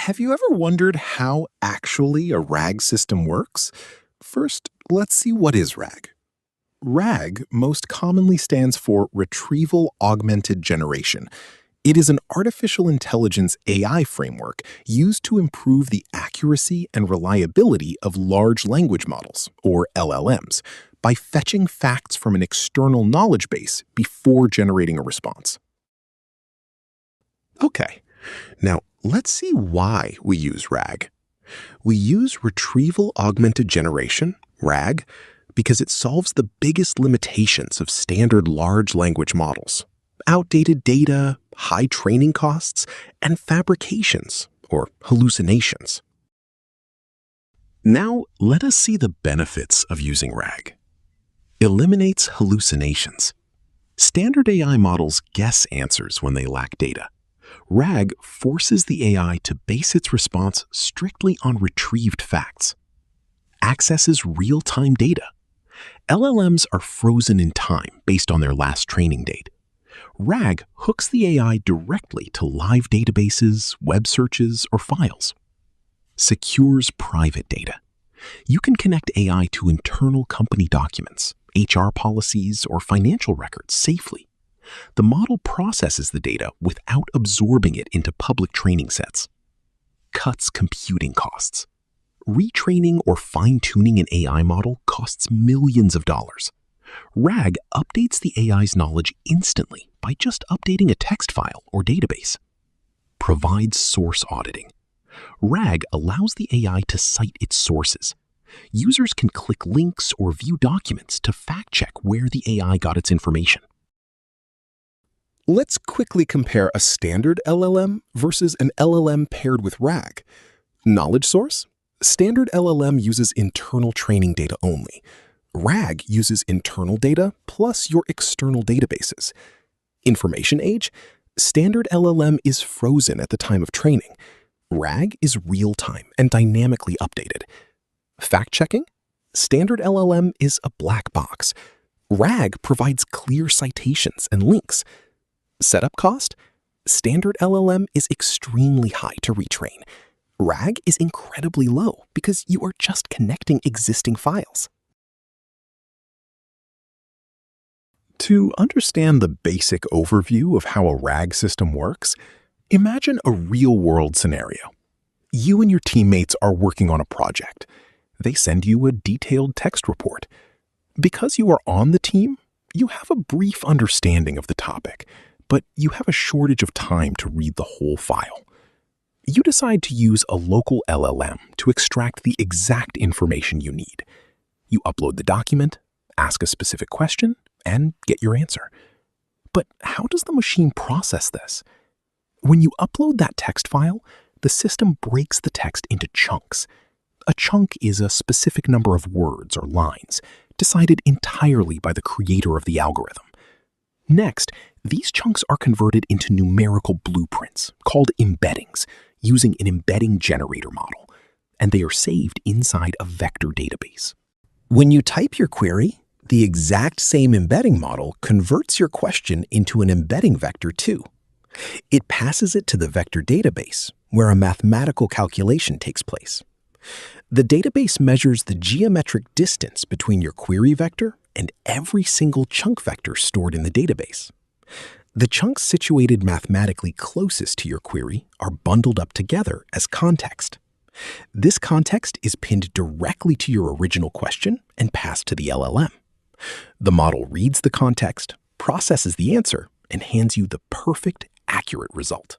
Have you ever wondered how actually a RAG system works? First, let's see what is RAG. RAG most commonly stands for Retrieval-Augmented Generation. It is an artificial intelligence AI framework used to improve the accuracy and reliability of large language models, or LLMs, by fetching facts from an external knowledge base before generating a response. Okay, now let's see why we use RAG. We use Retrieval-Augmented Generation, RAG, because it solves the biggest limitations of standard large language models: outdated data, high training costs, and fabrications, or hallucinations. Now, let us see the benefits of using RAG. Eliminates hallucinations. Standard AI models guess answers when they lack data. RAG forces the AI to base its response strictly on retrieved facts. Accesses real-time data. LLMs are frozen in time based on their last training date. RAG hooks the AI directly to live databases, web searches, or files. Secures private data. You can connect AI to internal company documents, HR policies, or financial records safely. The model processes the data without absorbing it into public training sets. Cuts computing costs. Retraining or fine-tuning an AI model costs millions of dollars. RAG updates the AI's knowledge instantly by just updating a text file or database. Provides source auditing. RAG allows the AI to cite its sources. Users can click links or view documents to fact-check where the AI got its information. Let's quickly compare a standard LLM versus an LLM paired with RAG. Knowledge source? Standard LLM uses internal training data only. RAG uses internal data plus your external databases. Information age? Standard LLM is frozen at the time of training. RAG is real-time and dynamically updated. Fact-checking? Standard LLM is a black box. RAG provides clear citations and links. Setup cost? Standard LLM is extremely high to retrain. RAG is incredibly low because you are just connecting existing files. To understand the basic overview of how a RAG system works, imagine a real-world scenario. You and your teammates are working on a project. They send you a detailed text report. Because you are on the team, you have a brief understanding of the topic, but you have a shortage of time to read the whole file. You decide to use a local LLM to extract the exact information you need. You upload the document, ask a specific question, and get your answer. But how does the machine process this? When you upload that text file, the system breaks the text into chunks. A chunk is a specific number of words or lines, decided entirely by the creator of the algorithm. Next, these chunks are converted into numerical blueprints, called embeddings, using an embedding generator model, and they are saved inside a vector database. When you type your query, the exact same embedding model converts your question into an embedding vector too. It passes it to the vector database, where a mathematical calculation takes place. The database measures the geometric distance between your query vector and every single chunk vector stored in the database. The chunks situated mathematically closest to your query are bundled up together as context. This context is pinned directly to your original question and passed to the LLM. The model reads the context, processes the answer, and hands you the perfect, accurate result.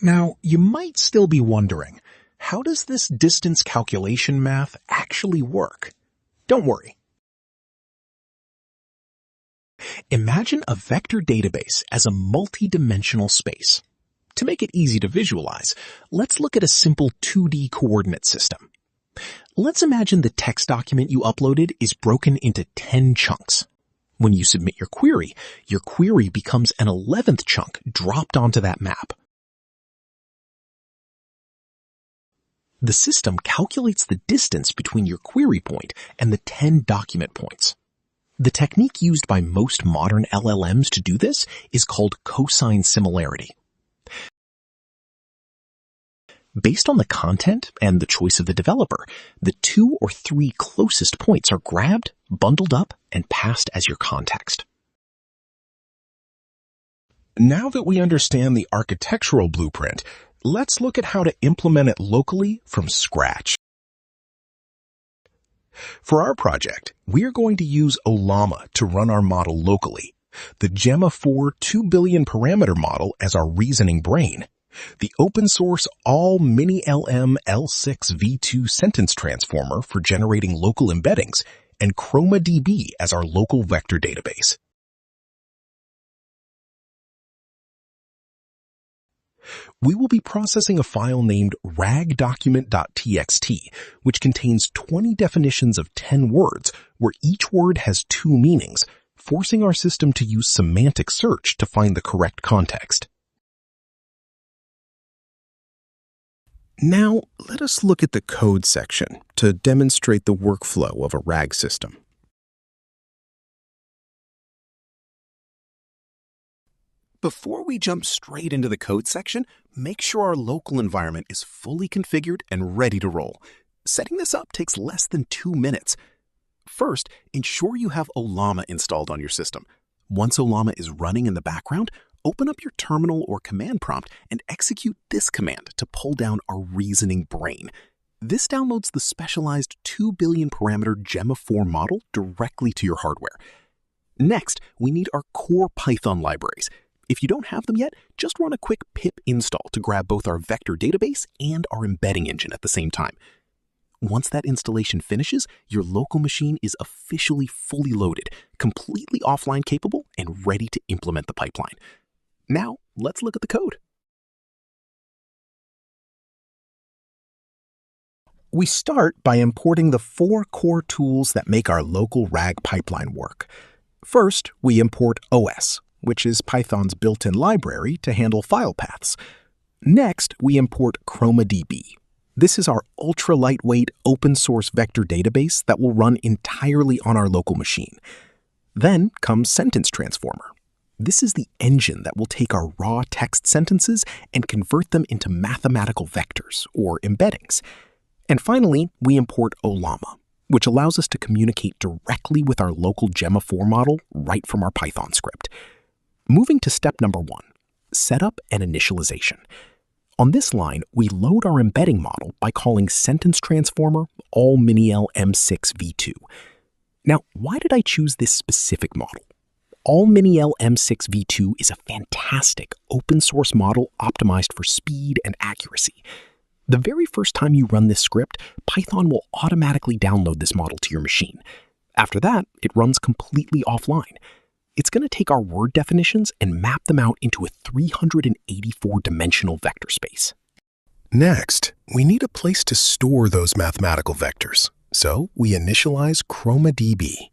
Now, you might still be wondering, how does this distance calculation math actually work? Don't worry. Imagine a vector database as a multi-dimensional space. To make it easy to visualize, let's look at a simple 2D coordinate system. Let's imagine the text document you uploaded is broken into 10 chunks. When you submit your query becomes an 11th chunk dropped onto that map. The system calculates the distance between your query point and the 10 document points. The technique used by most modern LLMs to do this is called cosine similarity. Based on the content and the choice of the developer, the 2 or 3 closest points are grabbed, bundled up, and passed as your context. Now that we understand the architectural blueprint, let's look at how to implement it locally from scratch. For our project, we are going to use Ollama to run our model locally, the Gemma 4 2 billion parameter model as our reasoning brain, the open source all mini LM L6 V2 sentence transformer for generating local embeddings, and ChromaDB as our local vector database. We will be processing a file named ragdocument.txt, which contains 20 definitions of 10 words, where each word has 2 meanings, forcing our system to use semantic search to find the correct context. Now, let us look at the code section to demonstrate the workflow of a RAG system. Before we jump straight into the code section, make sure our local environment is fully configured and ready to roll. Setting this up takes less than 2 minutes. First, ensure you have Ollama installed on your system. Once Ollama is running in the background, open up your terminal or command prompt and execute this command to pull down our reasoning brain. This downloads the specialized 2 billion parameter Gemma 4 model directly to your hardware. Next, we need our core Python libraries. If you don't have them yet, just run a quick pip install to grab both our vector database and our embedding engine at the same time. Once that installation finishes, your local machine is officially fully loaded, completely offline capable, and ready to implement the pipeline. Now, let's look at the code. We start by importing the 4 core tools that make our local RAG pipeline work. First, we import OS, which is Python's built-in library to handle file paths. Next, we import ChromaDB. This is our ultra-lightweight open-source vector database that will run entirely on our local machine. Then comes Sentence Transformer. This is the engine that will take our raw text sentences and convert them into mathematical vectors, or embeddings. And finally, we import Ollama, which allows us to communicate directly with our local Gemma 4 model right from our Python script. Moving to step number 1, setup and initialization. On this line, we load our embedding model by calling Sentence Transformer all mini LM6 V2. Now, why did I choose this specific model? All mini LM6 V2 is a fantastic open source model optimized for speed and accuracy. The very first time you run this script, Python will automatically download this model to your machine. After that, it runs completely offline. It's going to take our word definitions and map them out into a 384-dimensional vector space. Next, we need a place to store those mathematical vectors, so we initialize ChromaDB.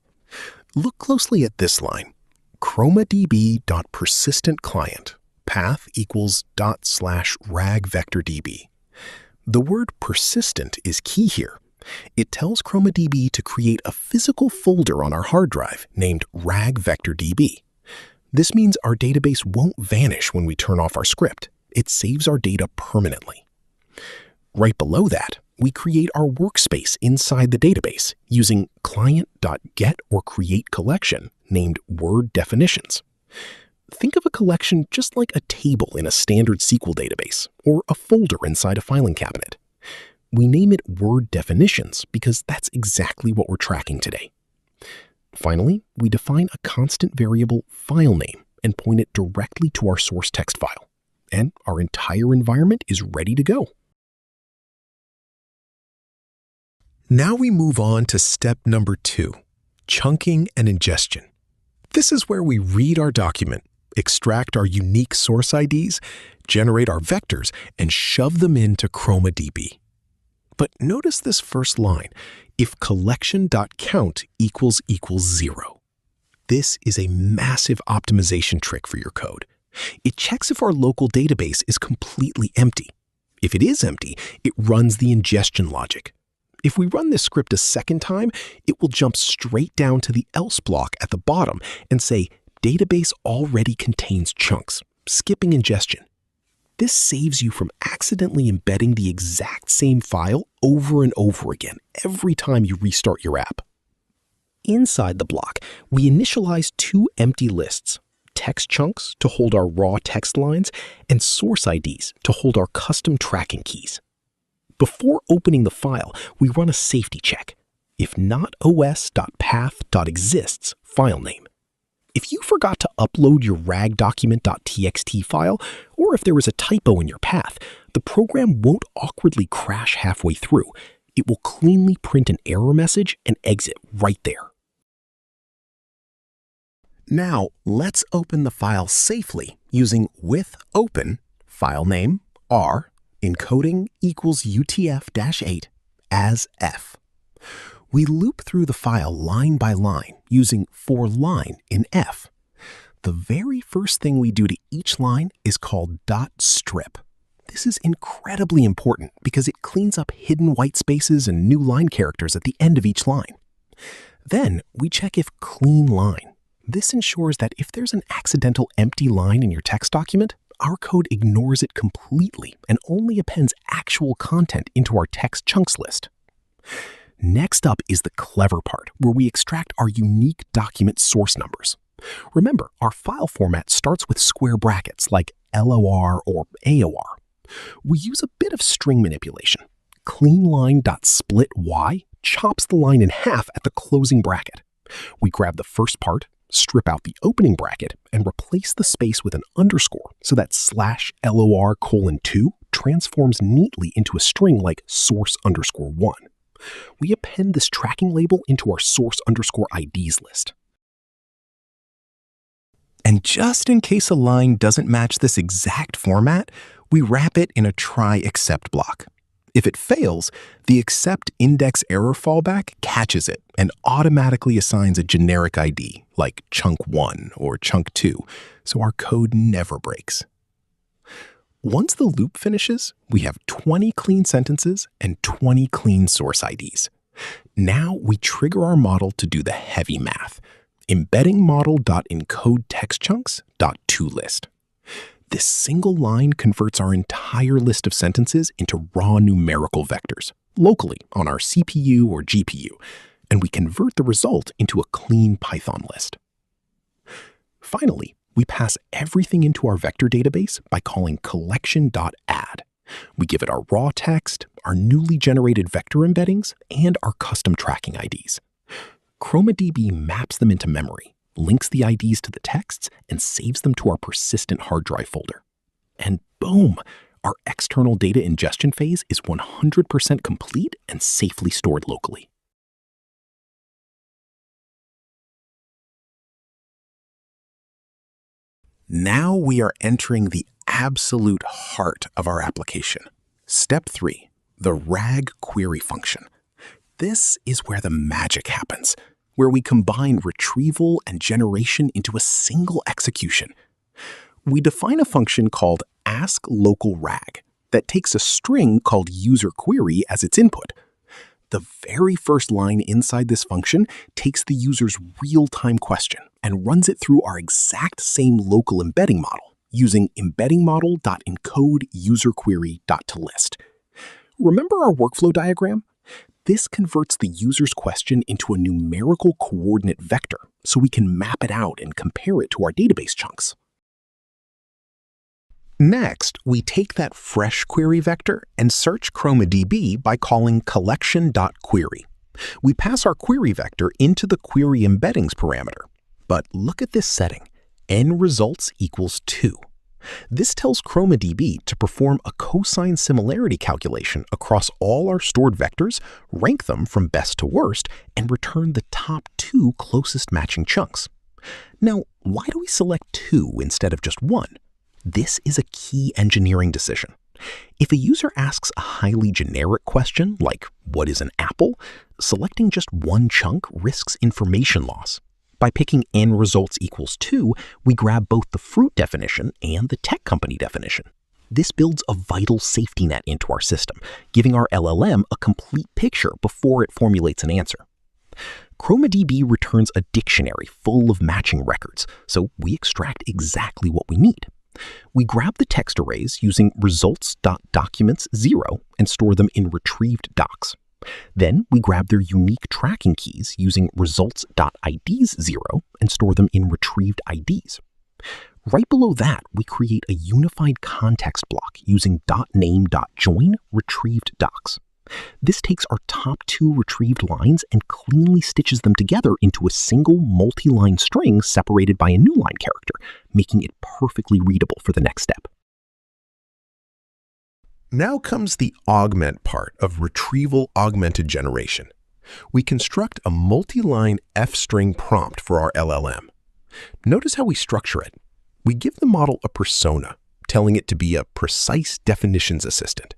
Look closely at this line, chromadb.persistentClient, path equals /ragvectordb. The word persistent is key here. It tells ChromaDB to create a physical folder on our hard drive named ragvectordb. This means our database won't vanish when we turn off our script. It saves our data permanently. Right below that, we create our workspace inside the database using client.getOrCreateCollection named word definitions. Think of a collection just like a table in a standard SQL database or a folder inside a filing cabinet. We name it word definitions because that's exactly what we're tracking today. Finally, we define a constant variable file name and point it directly to our source text file. And our entire environment is ready to go. Now we move on to step number 2, chunking and ingestion. This is where we read our document, extract our unique source IDs, generate our vectors, and shove them into ChromaDB. But notice this first line, if collection.count equals 0. This is a massive optimization trick for your code. It checks if our local database is completely empty. If it is empty, it runs the ingestion logic. If we run this script a second time, it will jump straight down to the else block at the bottom and say, database already contains chunks, skipping ingestion. This saves you from accidentally embedding the exact same file over and over again every time you restart your app. Inside the block, we initialize two empty lists, text chunks to hold our raw text lines, and source IDs to hold our custom tracking keys. Before opening the file, we run a safety check. If not os.path.exists file name. If you forgot to upload your ragdocument.txt file, or if there was a typo in your path, the program won't awkwardly crash halfway through. It will cleanly print an error message and exit right there. Now, let's open the file safely using with open, file name, R, encoding equals UTF-8 as F. We loop through the file line by line using for line in F. The very first thing we do to each line is called .strip. This is incredibly important because it cleans up hidden white spaces and new line characters at the end of each line. Then we check if clean line. This ensures that if there's an accidental empty line in your text document, our code ignores it completely and only appends actual content into our text chunks list. Next up is the clever part, where we extract our unique document source numbers. Remember, our file format starts with square brackets like LOR or AOR. We use a bit of string manipulation. Cleanline.splitY chops the line in half at the closing bracket. We grab the first part, strip out the opening bracket, and replace the space with an underscore so that /LOR:2 transforms neatly into a string like source_1. We append this tracking label into our source_IDs list. And just in case a line doesn't match this exact format, we wrap it in a try-except block. If it fails, the except index error fallback catches it and automatically assigns a generic ID like chunk1 or chunk2, so our code never breaks. Once the loop finishes, we have 20 clean sentences and 20 clean source IDs. Now we trigger our model to do the heavy math, embedding model.encodeTextChunks.toList. This single line converts our entire list of sentences into raw numerical vectors, locally on our CPU or GPU, and we convert the result into a clean Python list. Finally, we pass everything into our vector database by calling collection.add. We give it our raw text, our newly generated vector embeddings, and our custom tracking IDs. ChromaDB maps them into memory, links the IDs to the texts, and saves them to our persistent hard drive folder. And boom, our external data ingestion phase is 100% complete and safely stored locally. Now we are entering the absolute heart of our application. Step 3, the RAG query function. This is where the magic happens, where we combine retrieval and generation into a single execution. We define a function called askLocalRag that takes a string called userQuery as its input. The very first line inside this function takes the user's real-time question and runs it through our exact same local embedding model using embeddingModel.encodeUserQuery.toList. Remember our workflow diagram? This converts the user's question into a numerical coordinate vector so we can map it out and compare it to our database chunks. Next, we take that fresh query vector and search ChromaDB by calling collection.query. We pass our query vector into the query embeddings parameter. But look at this setting, n_results = 2. This tells ChromaDB to perform a cosine similarity calculation across all our stored vectors, rank them from best to worst, and return the top 2 closest matching chunks. Now, why do we select 2 instead of just 1? This is a key engineering decision. If a user asks a highly generic question, like what is an apple, selecting just one chunk risks information loss. By picking n_results = 2, we grab both the fruit definition and the tech company definition. This builds a vital safety net into our system, giving our LLM a complete picture before it formulates an answer. ChromaDB returns a dictionary full of matching records, so we extract exactly what we need. We grab the text arrays using results.documents0 and store them in retrieved docs. Then we grab their unique tracking keys using results.IDs0 and store them in retrieved IDs. Right below that, we create a unified context block using .name.join retrieved docs. This takes our top 2 retrieved lines and cleanly stitches them together into a single multi-line string separated by a new line character, making it perfectly readable for the next step. Now comes the augment part of Retrieval-Augmented Generation. We construct a multi-line F-string prompt for our LLM. Notice how we structure it. We give the model a persona, telling it to be a precise definitions assistant.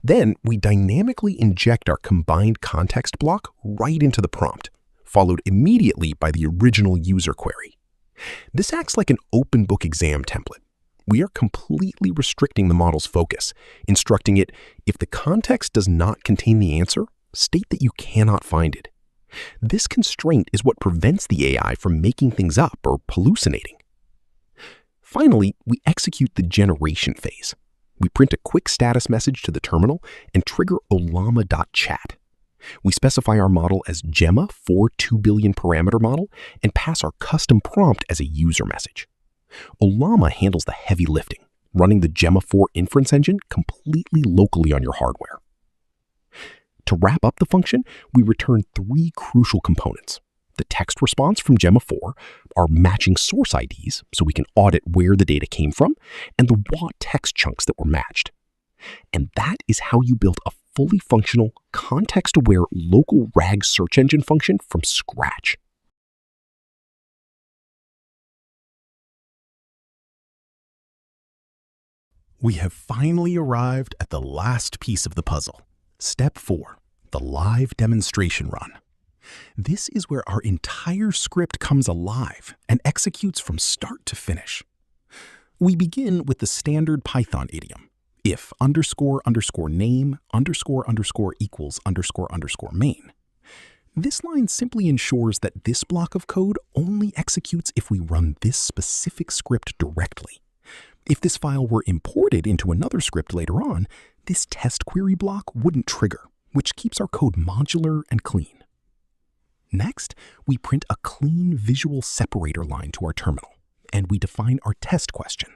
Then we dynamically inject our combined context block right into the prompt, followed immediately by the original user query. This acts like an open book exam template. We are completely restricting the model's focus, instructing it, if the context does not contain the answer, state that you cannot find it. This constraint is what prevents the AI from making things up or hallucinating. Finally, we execute the generation phase. We print a quick status message to the terminal and trigger Ollama.chat. We specify our model as Gemma 2 billion parameter model and pass our custom prompt as a user message. Ollama handles the heavy lifting, running the Gemma 4 inference engine completely locally on your hardware. To wrap up the function, we return 3 crucial components: the text response from Gemma 4, our matching source IDs so we can audit where the data came from, and the raw text chunks that were matched. And that is how you build a fully functional, context-aware local RAG search engine function from scratch. We have finally arrived at the last piece of the puzzle. Step 4, the live demonstration run. This is where our entire script comes alive and executes from start to finish. We begin with the standard Python idiom, if __name __equals ___ main. This line simply ensures that this block of code only executes if we run this specific script directly. If this file were imported into another script later on, this test query block wouldn't trigger, which keeps our code modular and clean. Next, we print a clean visual separator line to our terminal, and we define our test question.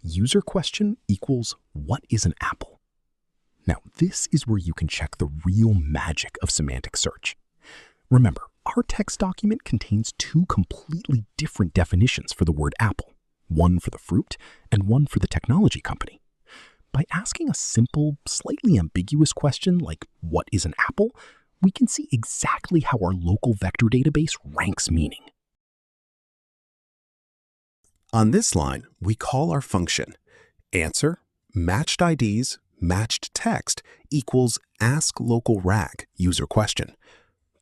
User question equals what is an apple? Now, this is where you can check the real magic of semantic search. Remember, our text document contains 2 completely different definitions for the word apple, one for the fruit and one for the technology company. By asking a simple, slightly ambiguous question like what is an apple, we can see exactly how our local vector database ranks meaning. On this line, we call our function answer matched IDs matched text equals ask local RAG user question.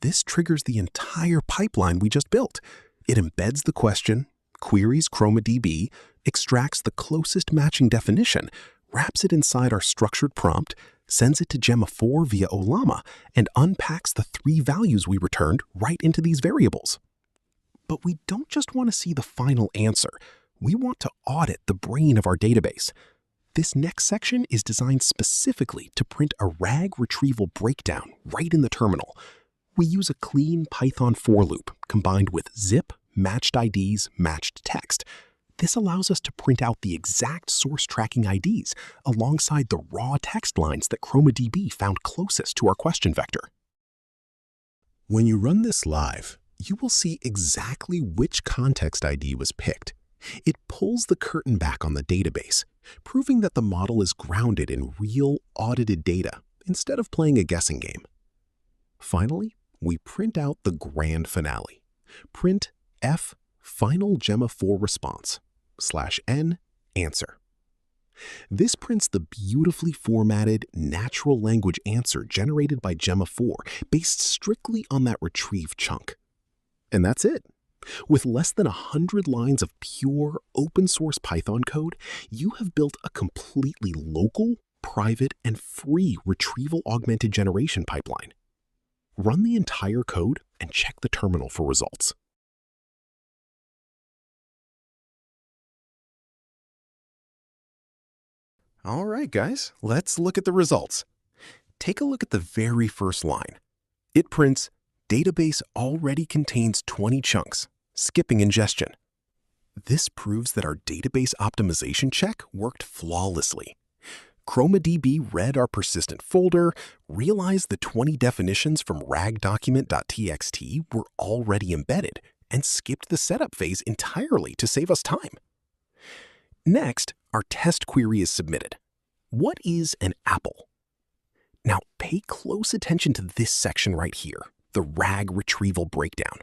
This triggers the entire pipeline we just built. It embeds the question, queries ChromaDB, extracts the closest matching definition, wraps it inside our structured prompt, sends it to Gemma 4 via Ollama, and unpacks the 3 values we returned right into these variables. But we don't just want to see the final answer. We want to audit the brain of our database. This next section is designed specifically to print a RAG retrieval breakdown right in the terminal. We use a clean Python for loop combined with zip, matched IDs, matched text. This allows us to print out the exact source tracking IDs alongside the raw text lines that ChromaDB found closest to our question vector. When you run this live, you will see exactly which context ID was picked. It pulls the curtain back on the database, proving that the model is grounded in real, audited data instead of playing a guessing game. Finally, we print out the grand finale. Print F final Gemma 4 response /n answer. This prints the beautifully formatted natural language answer generated by Gemma 4 based strictly on that retrieved chunk. And that's it. With less than 100 lines of pure open source Python code, you have built a completely local, private, and free retrieval-augmented generation pipeline. Run the entire code and check the terminal for results. All right, guys, let's look at the results. Take a look at the very first line. It prints, database already contains 20 chunks, skipping ingestion. This proves that our database optimization check worked flawlessly. ChromaDB read our persistent folder, realized the 20 definitions from ragdocument.txt were already embedded, and skipped the setup phase entirely to save us time. Next, our test query is submitted. What is an apple? Now, pay close attention to this section right here, the RAG retrieval breakdown.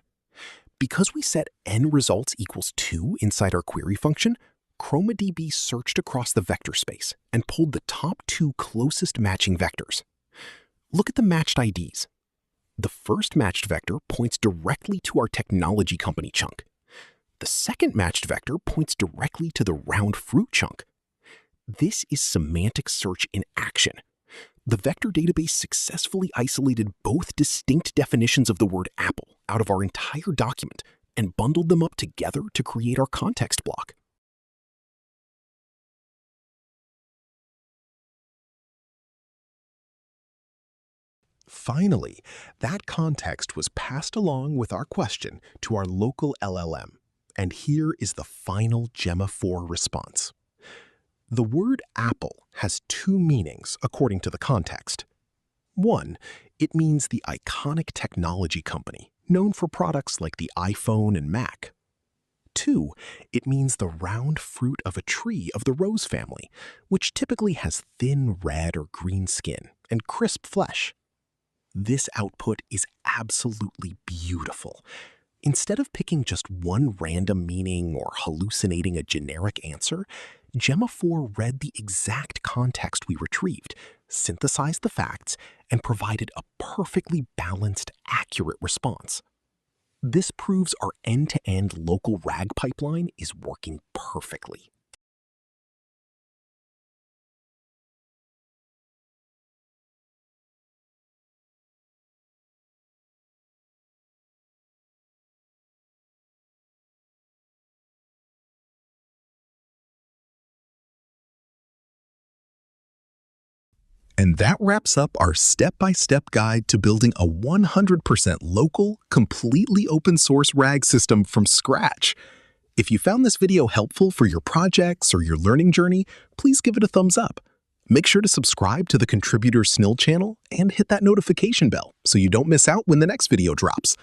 Because we set n results equals 2 inside our query function, ChromaDB searched across the vector space and pulled the top 2 closest matching vectors. Look at the matched IDs. The first matched vector points directly to our technology company chunk. The second matched vector points directly to the round fruit chunk. This is semantic search in action. The vector database successfully isolated both distinct definitions of the word apple out of our entire document and bundled them up together to create our context block. Finally, that context was passed along with our question to our local LLM, and here is the final Gemma 4 response. The word apple has 2 meanings according to the context. 1, it means the iconic technology company known for products like the iPhone and Mac. 2, it means the round fruit of a tree of the rose family, which typically has thin red or green skin and crisp flesh. This output is absolutely beautiful. Instead of picking just one random meaning or hallucinating a generic answer, Gemma 4 read the exact context we retrieved, synthesized the facts, and provided a perfectly balanced, accurate response. This proves our end-to-end local RAG pipeline is working perfectly. And that wraps up our step-by-step guide to building a 100% local, completely open source RAG system from scratch. If you found this video helpful for your projects or your learning journey, please give it a thumbs up. Make sure to subscribe to the Contributor Snill channel and hit that notification bell so you don't miss out when the next video drops.